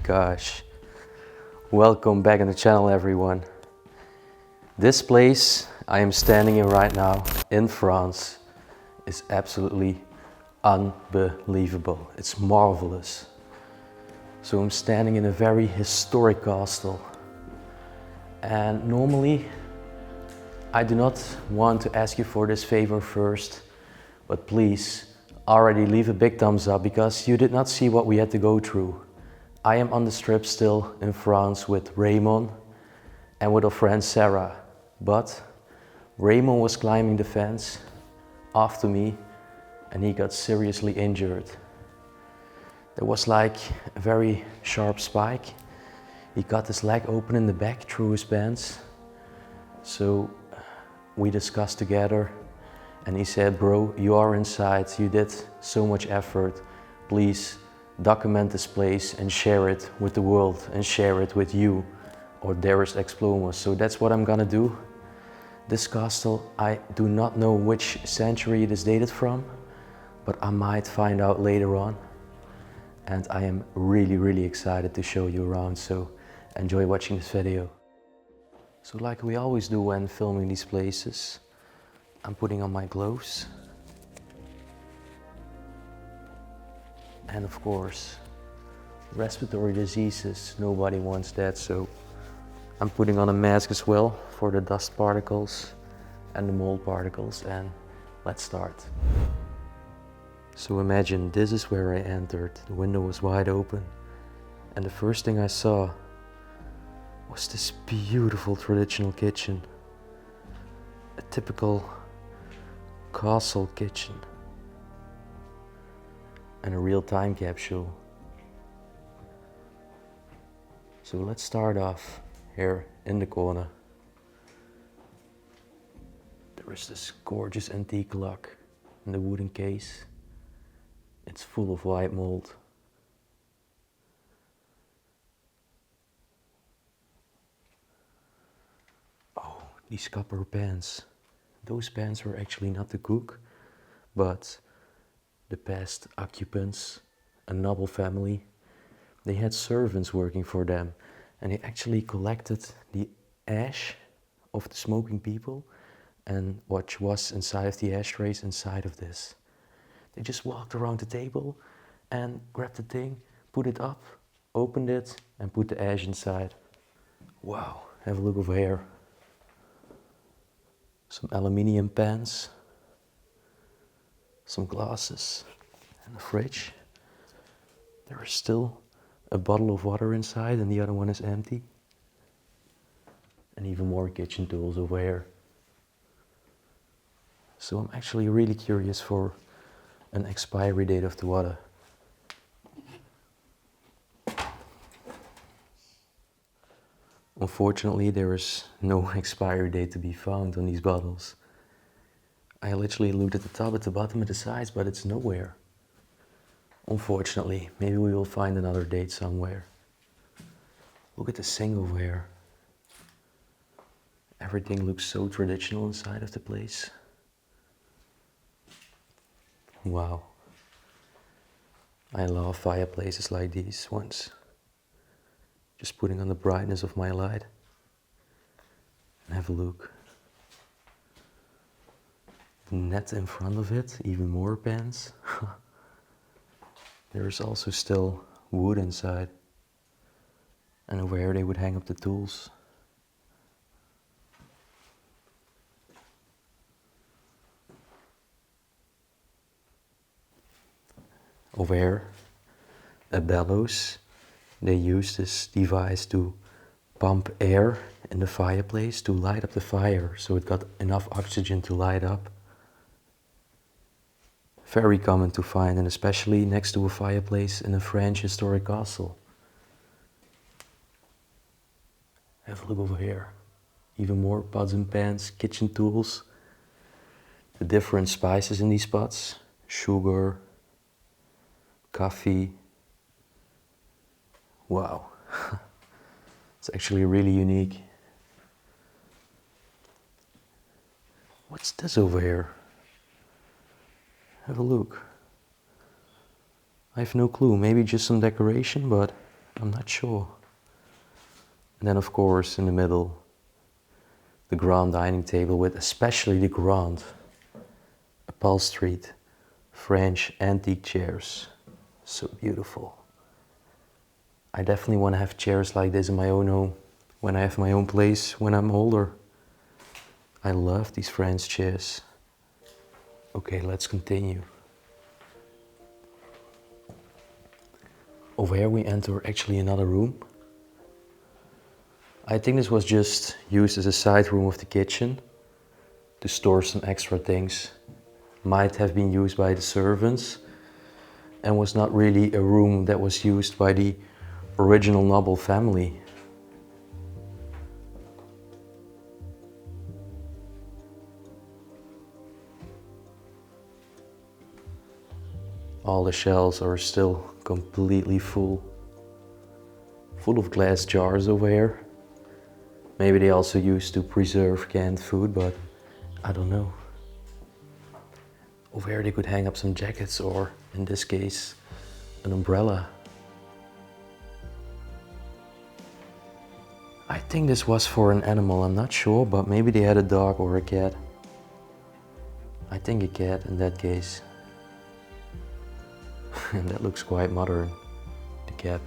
gosh. Welcome back on the channel, everyone. This place I am standing in right now in France is absolutely unbelievable. It's marvelous. So I'm standing in a very historic castle. And normally I do not want to ask you for this favor first, but please already leave a big thumbs up because you did not see what we had to go through. I am on the strip still in France with Remon and with our friend Sarah, but Remon was climbing the fence after me and he got seriously injured. There was like a very sharp spike. He got his leg open in the back through his pants. So we discussed together and he said, bro, you are inside, you did so much effort, please document this place and share it with the world and share it with you or there is Explomo. So that's what I'm gonna do. This castle, I do not know which century it is dated from, but I might find out later on. And I am really excited to show you around, so enjoy watching this video. So like we always do when filming these places, I'm putting on my gloves. And of course, respiratory diseases, nobody wants that, so I'm putting on a mask as well for the dust particles and the mold particles, and let's start. So imagine this is where I entered. The window was wide open and the first thing I saw was this beautiful traditional kitchen. A typical castle kitchen. And a real time capsule. So let's start off here in the corner. There is this gorgeous antique lock in the wooden case. It's full of white mold. Oh, these copper pans. Those pans were actually not to cook, but the past occupants, a noble family, they had servants working for them and they actually collected the ash of the smoking people and what was inside of the ashtrays inside of this. They just walked around the table and grabbed the thing, put it up, opened it and put the ash inside. Wow, have a look over here. Some aluminium pans. Some glasses and a fridge. There is still a bottle of water inside and the other one is empty. And even more kitchen tools over here. So I'm actually really curious for an expiry date of the water. Unfortunately, there is no expiry date to be found on these bottles. I literally looked at the top, at the bottom, at the sides, but it's nowhere. Unfortunately, maybe we will find another date somewhere. Look at the sink over here. Everything looks so traditional inside of the place. Wow. I love fireplaces like these ones. Just putting on the brightness of my light. And have a look. The net in front of it, even more pans. There is also still wood inside. And over here they would hang up the tools. Over here, a bellows. They use this device to pump air in the fireplace to light up the fire, so it got enough oxygen to light up. Very common to find, and especially next to a fireplace in a French historic castle. Have a look over here. Even more pots and pans, kitchen tools. The different spices in these pots. Sugar, coffee. Wow. It's actually really unique. What's this over here? Have a look. I have no clue, maybe just some decoration, but I'm not sure. And then of course in the middle, the grand dining table with especially the grand upholstered French antique chairs. So beautiful. I definitely want to have chairs like this in my own home when I have my own place when I'm older. I love these French chairs. Okay, let's continue. Over here we enter actually another room. I think this was just used as a side room of the kitchen to store some extra things. Might have been used by the servants and was not really a room that was used by the original noble family. All the shelves are still completely full of glass jars over here. Maybe they also used to preserve canned food, but I don't know. Over here they could hang up some jackets or, in this case, an umbrella. I think this was for an animal, I'm not sure, but maybe they had a dog or a cat. I think a cat in that case. And that looks quite modern, the cap.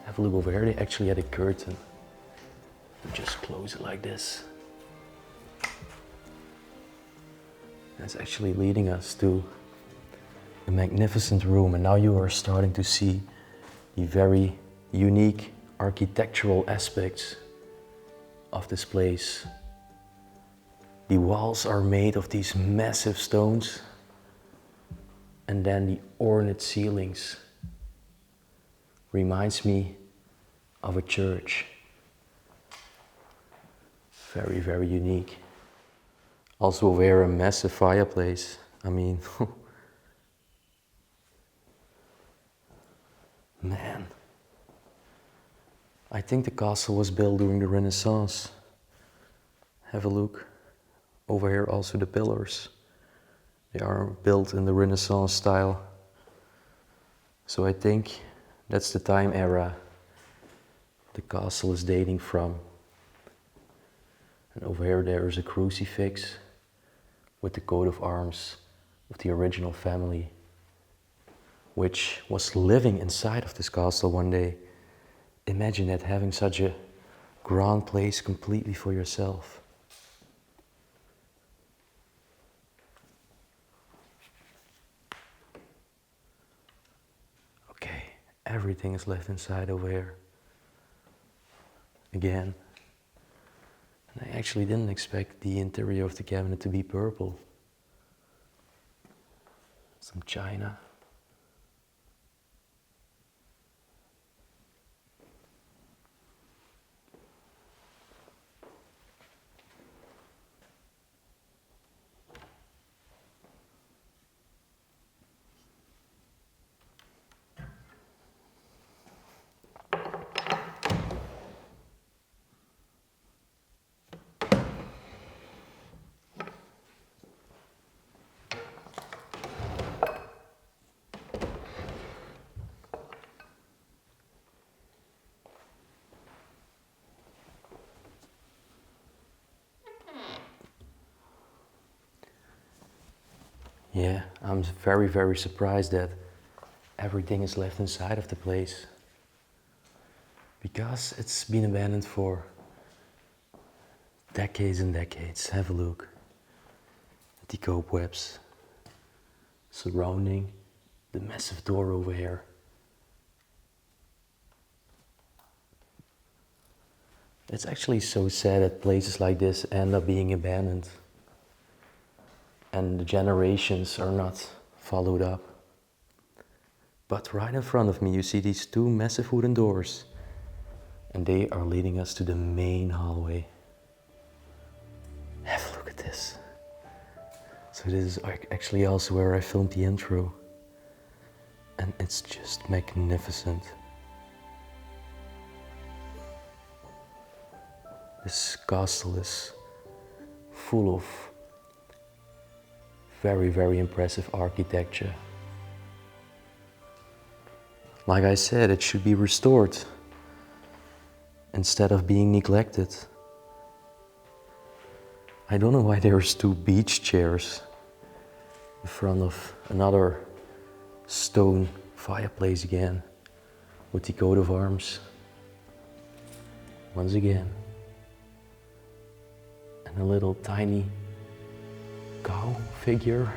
Have a look over here, they actually had a curtain. Just close it like this. That's actually leading us to a magnificent room, and now you are starting to see the very unique architectural aspects of this place. The walls are made of these massive stones, and then the ornate ceilings reminds me of a church. Very, very unique. Also over here a massive fireplace. I mean, man. I think the castle was built during the Renaissance. Have a look. Over here also the pillars. They are built in the Renaissance style. So I think that's the time era the castle is dating from. And over here there is a crucifix with the coat of arms of the original family, which was living inside of this castle one day. Imagine that, having such a grand place completely for yourself. Okay, everything is left inside over here. Again. And I actually didn't expect the interior of the cabinet to be purple. Some china. Yeah, I'm very, very surprised that everything is left inside of the place. Because it's been abandoned for decades and decades. Have a look at the cobwebs surrounding the massive door over here. It's actually so sad that places like this end up being abandoned and the generations are not followed up. But right in front of me you see these two massive wooden doors, and they are leading us to the main hallway. Have a look at this. So this is actually also where I filmed the intro, and it's just magnificent. This castle is full of very, very impressive architecture. Like I said, it should be restored instead of being neglected. I don't know why there's two beach chairs in front of another stone fireplace again with the coat of arms. Once again. And a little tiny cow figure.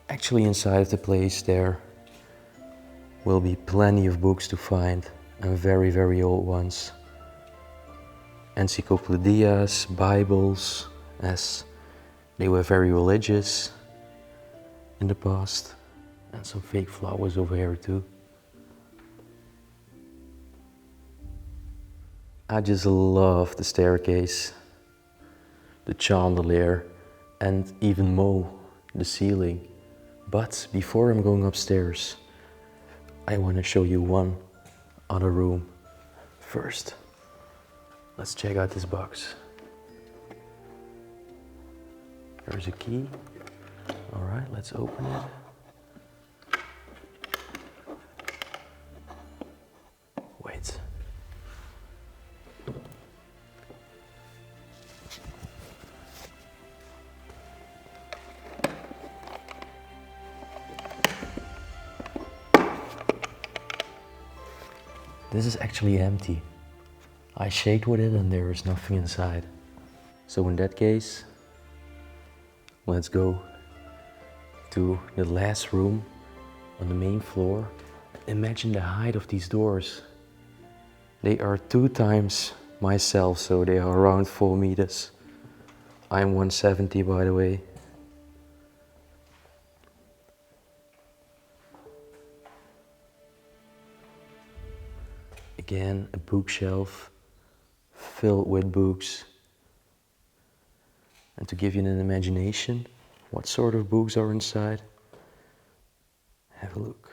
Actually, inside of the place there will be plenty of books to find, and very, very old ones. Encyclopedias, Bibles, as they were very religious in the past. And some fake flowers over here too. I just love the staircase, the chandelier, and even more the ceiling. But before I'm going upstairs, I want to show you one other room first. Let's check out this box. There's a key. All right, let's open it. Wait. This is actually empty. I shaked with it and there is nothing inside. So in that case, let's go to the last room on the main floor. Imagine the height of these doors. They are 2 times myself, so they are around 4 meters. I'm 170 by the way. Again, a bookshelf filled with books. And to give you an imagination, what sort of books are inside? Have a look.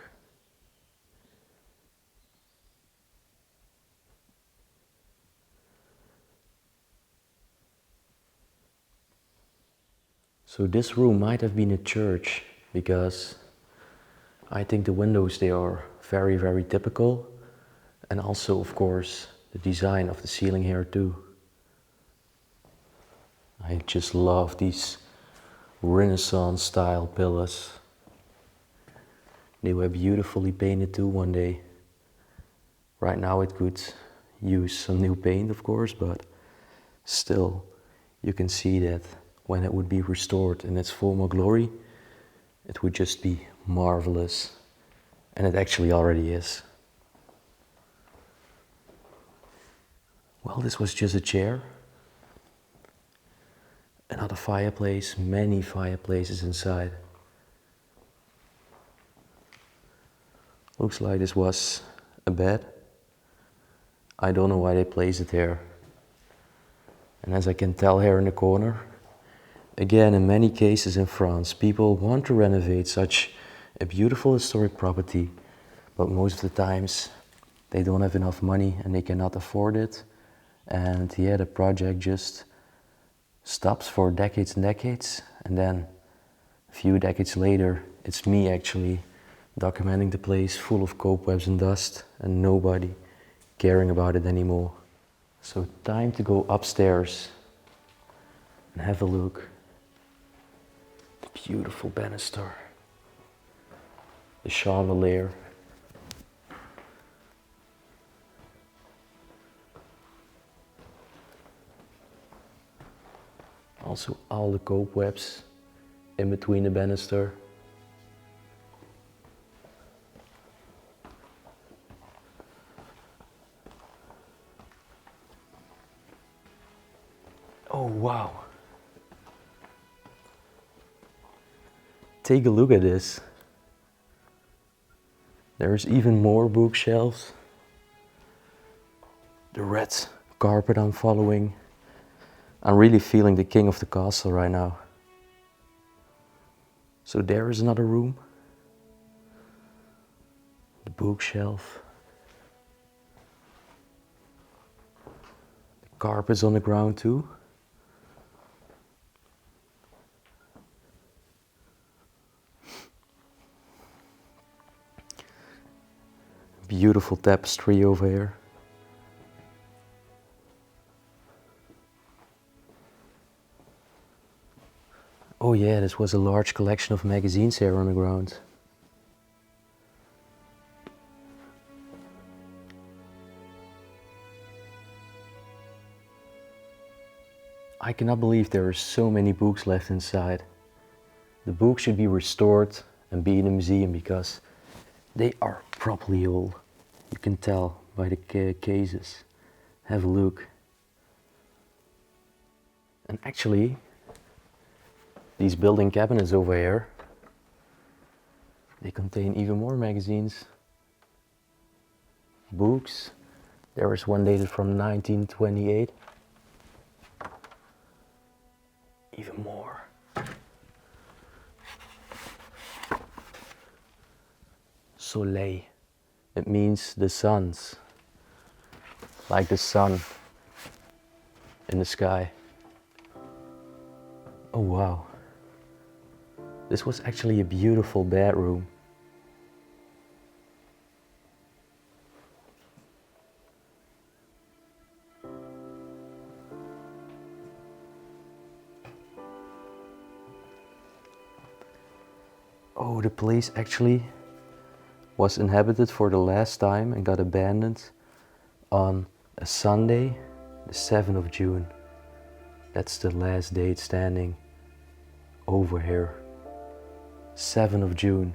So this room might have been a church, because I think the windows, they are very, very typical. And also, of course, the design of the ceiling here too. I just love these Renaissance style pillars. They were beautifully painted too one day. Right now it could use some new paint, of course, but still you can see that when it would be restored in its former glory, it would just be marvelous. And it actually already is. Well, this was just a chair. Another fireplace, many fireplaces inside. Looks like this was a bed. I don't know why they placed it here. And as I can tell here in the corner, again, in many cases in France, people want to renovate such a beautiful historic property, but most of the times they don't have enough money and they cannot afford it. And yeah, the project just stops for decades and decades, and then a few decades later, it's me actually documenting the place full of cobwebs and dust, and nobody caring about it anymore. So time to go upstairs and have a look. The beautiful banister, the chandelier. Also all the cobwebs in between the banister. Oh wow. Take a look at this. There's even more bookshelves. The red carpet I'm following. I'm really feeling the king of the castle right now. So there is another room. The bookshelf. The carpet's on the ground too. beautiful tapestry over here. Oh yeah, this was a large collection of magazines here on the ground. I cannot believe there are so many books left inside. The books should be restored and be in a museum because they are properly old. You can tell by the cases. Have a look. And actually, these built-in cabinets over here, they contain even more magazines, books. There is one dated from 1928. Even more. Soleil. It means the suns. Like the sun in the sky. Oh wow. This was actually a beautiful bedroom. Oh, the place actually was inhabited for the last time and got abandoned on a Sunday, the 7th of June. That's the last date standing over here. 7th of June.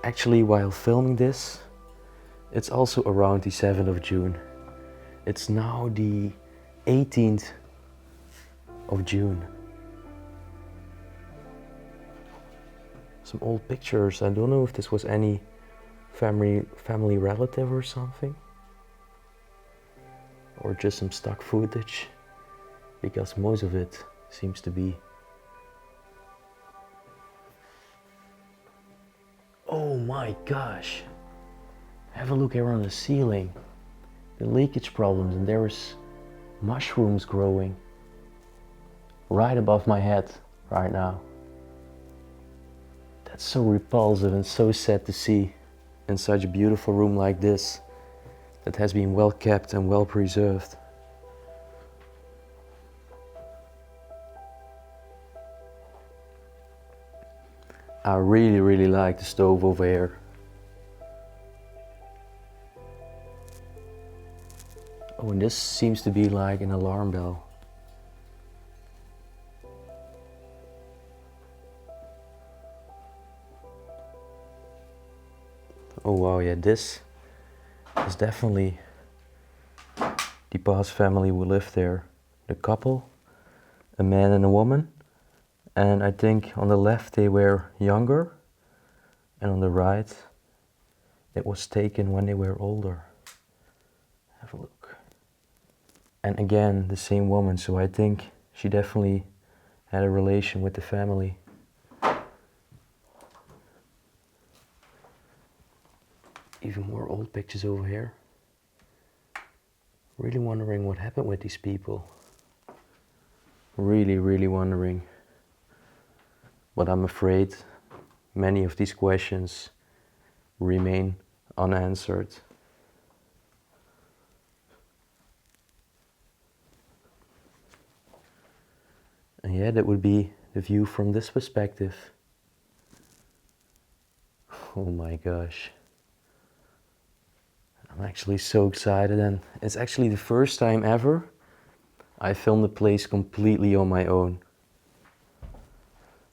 Actually, while filming this, it's also around the 7th of June. It's now the 18th of June. Some old pictures. I don't know if this was any family relative or something. Or just some stock footage. Because most of it seems to be. Oh my gosh. Have a look here on the ceiling. The leakage problems, and there is mushrooms growing right above my head right now. That's so repulsive and so sad to see in such a beautiful room like this that has been well kept and well preserved. I really like the stove over here. Oh, and this seems to be like an alarm bell. Oh wow, yeah, this is definitely the Boss family who lived there. The couple, a man and a woman. And I think on the left they were younger, and on the right it was taken when they were older. Have a look. And again, the same woman, so I think she definitely had a relation with the family. Even more old pictures over here. Really wondering what happened with these people. Really wondering. But I'm afraid many of these questions remain unanswered. And yeah, that would be the view from this perspective. Oh my gosh. I'm actually so excited, and it's actually the first time ever I filmed the place completely on my own.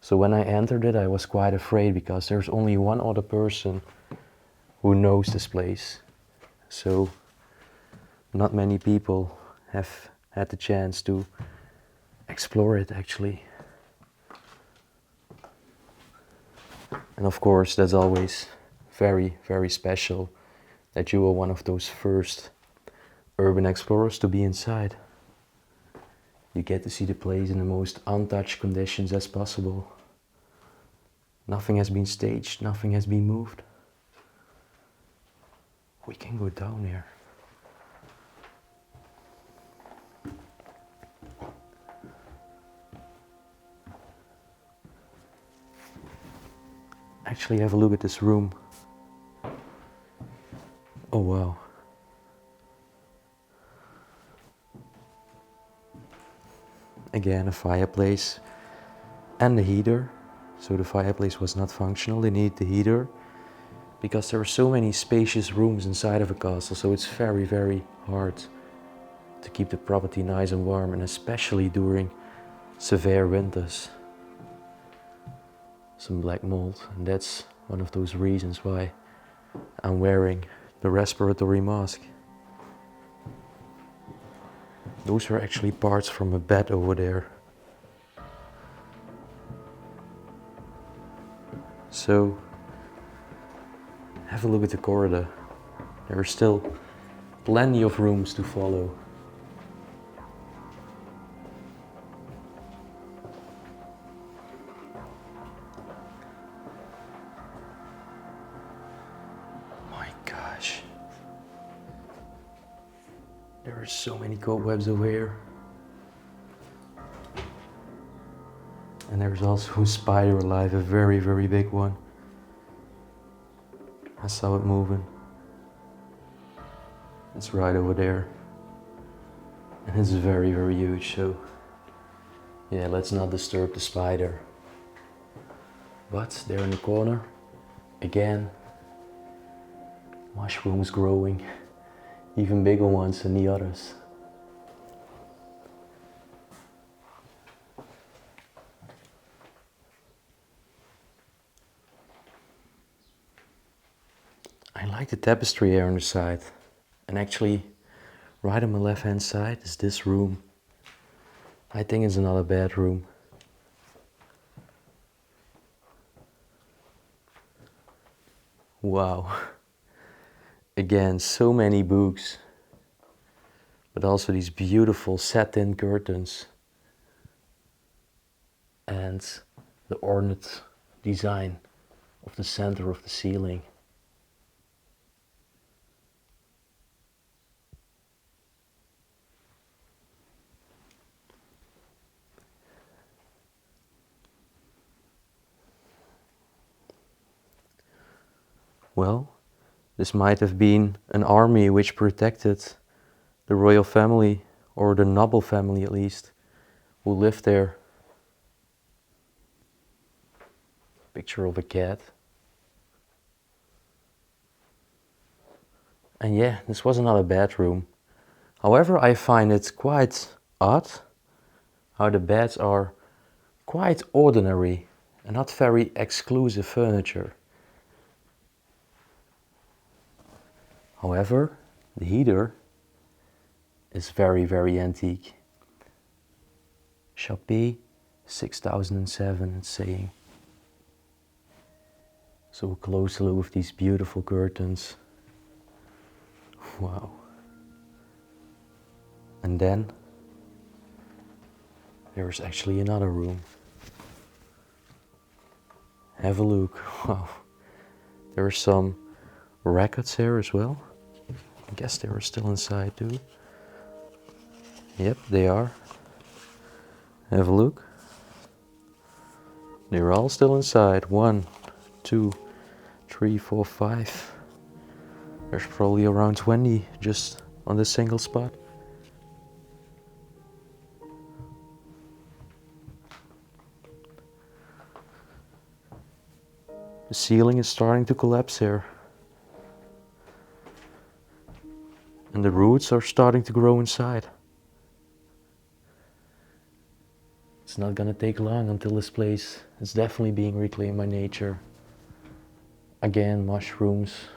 So when I entered it, I was quite afraid because there's only one other person who knows this place. So not many people have had the chance to explore it actually. And of course, that's always very special that you were one of those first urban explorers to be inside. You get to see the place in the most untouched conditions as possible. Nothing has been staged, nothing has been moved. We can go down here. Actually, have a look at this room. Oh wow. Again, a fireplace and the heater. So the fireplace was not functional, they needed the heater because there are so many spacious rooms inside of a castle, so it's very, very hard to keep the property nice and warm, and especially during severe winters. Some black mold, and that's one of those reasons why I'm wearing the respiratory mask. Those are actually parts from a bed over there. So have a look at the corridor. There are still plenty of rooms to follow. My gosh. There are so many cobwebs over here. And there's also a spider alive, a very, very big one. I saw it moving. It's right over there. And it's very, very huge, so yeah, let's not disturb the spider. But there in the corner, again, mushrooms growing, even bigger ones than the others. I like the tapestry here on the side, and actually right on my left hand side is this room. I think it's another bedroom. Wow. Again, so many books, but also these beautiful satin curtains and the ornate design of the center of the ceiling. Well, this might have been an army which protected the royal family, or the noble family at least, who lived there. Picture of a cat. And yeah, this was another bedroom. However, I find it quite odd how the beds are quite ordinary and not very exclusive furniture. However, the heater is very, very antique. 𝗦𝘁cie 6007 it's saying. So a closer look with these beautiful curtains. Wow. And then there's actually another room. Have a look. Wow. There are some records here as well. I guess they are still inside too. Yep, they are. Have a look. They're all still inside. 1, 2, 3, 4, 5. There's probably around 20 just on this single spot. The ceiling is starting to collapse here. And the roots are starting to grow inside. It's not gonna take long until this place is definitely being reclaimed by nature. Again, mushrooms,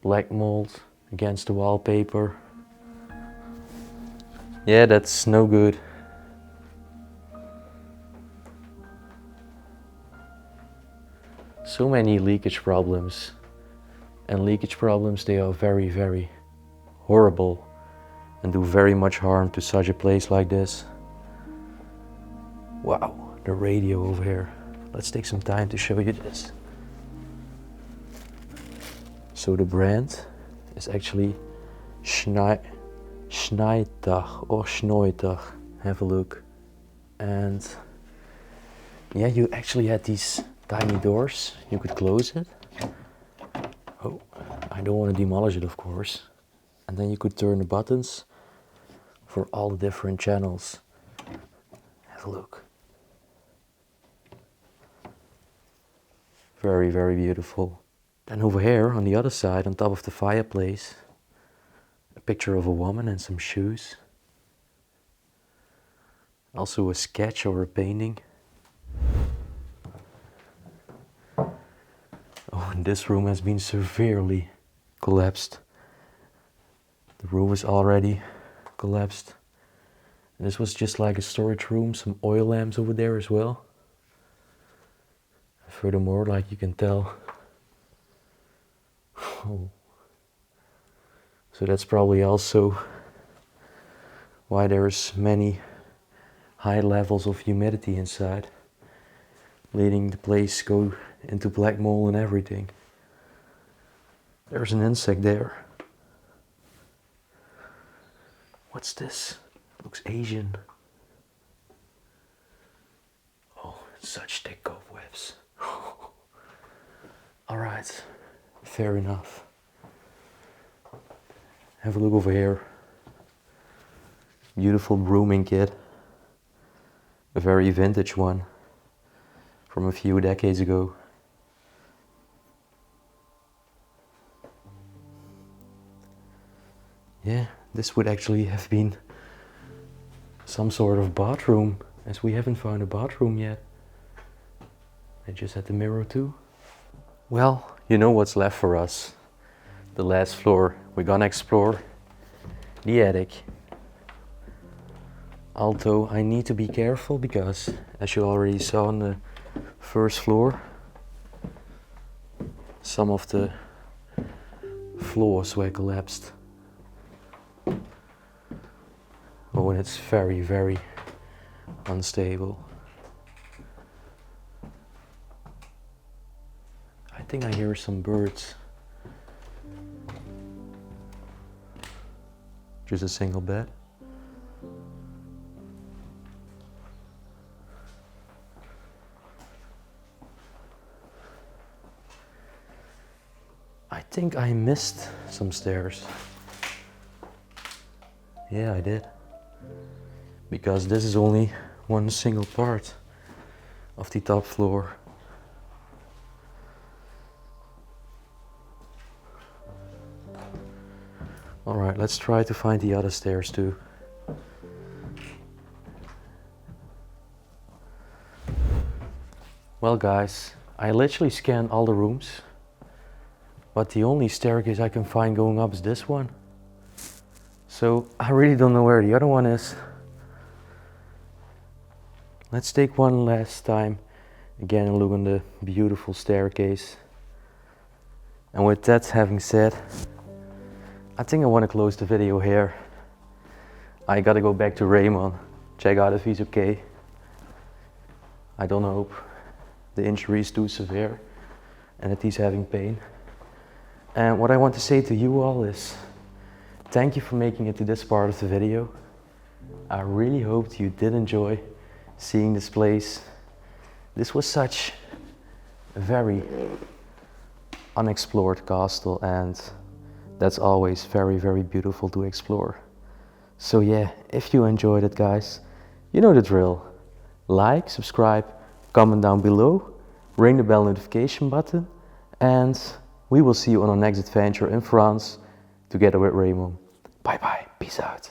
black mold against the wallpaper. Yeah, that's no good. So many leakage problems. And leakage problems, they are very, very horrible and do very much harm to such a place like this. Wow, the radio over here. Let's take some time to show you this. So the brand is actually 𝗦𝘁cie𝗿𝘆𝗶 or 𝗦𝘁cie. Have a look. And yeah, you actually had these tiny doors. You could close it. Oh, I don't want to demolish it, of course. And then you could turn the buttons for all the different channels. Have a look. Very, very beautiful. Then over here, on the other side, on top of the fireplace, a picture of a woman and some shoes. Also a sketch or a painting. Oh, and this room has been severely collapsed. The roof is already collapsed. And this was just like a storage room, some oil lamps over there as well. Furthermore, like you can tell, oh. So that's probably also why there's many high levels of humidity inside, letting the place go into black mold and everything. There's an insect there. What's this? Looks Asian. Oh, such thick cobwebs. Alright, fair enough. Have a look over here. Beautiful brooming kit. A very vintage one from a few decades ago. Yeah, this would actually have been some sort of bathroom, as we haven't found a bathroom yet. I just had the mirror too. Well, you know what's left for us. The last floor. We're gonna explore the attic. Although I need to be careful because, as you already saw on the first floor, some of the floors were collapsed. Oh, and it's very, very unstable. I think I hear some birds. Just a single bed. I think I missed some stairs. Yeah, I did. Because this is only one single part of the top floor. Alright, let's try to find the other stairs too. Well guys, I literally scanned all the rooms, but the only staircase I can find going up is this one. So I really don't know where the other one is. Let's take one last time again and look on the beautiful staircase. And with that having said, I think I want to close the video here. I gotta go back to Remon, check out if he's okay. I don't hope the injury is too severe and that he's having pain. And what I want to say to you all is, thank you for making it to this part of the video. I really hoped you did enjoy seeing this place. This was such a very unexplored castle, and that's always very, very beautiful to explore. So yeah, if you enjoyed it guys, you know the drill. Like, subscribe, comment down below, ring the bell notification button, and we will see you on our next adventure in France together with Remon. Bye bye, peace out.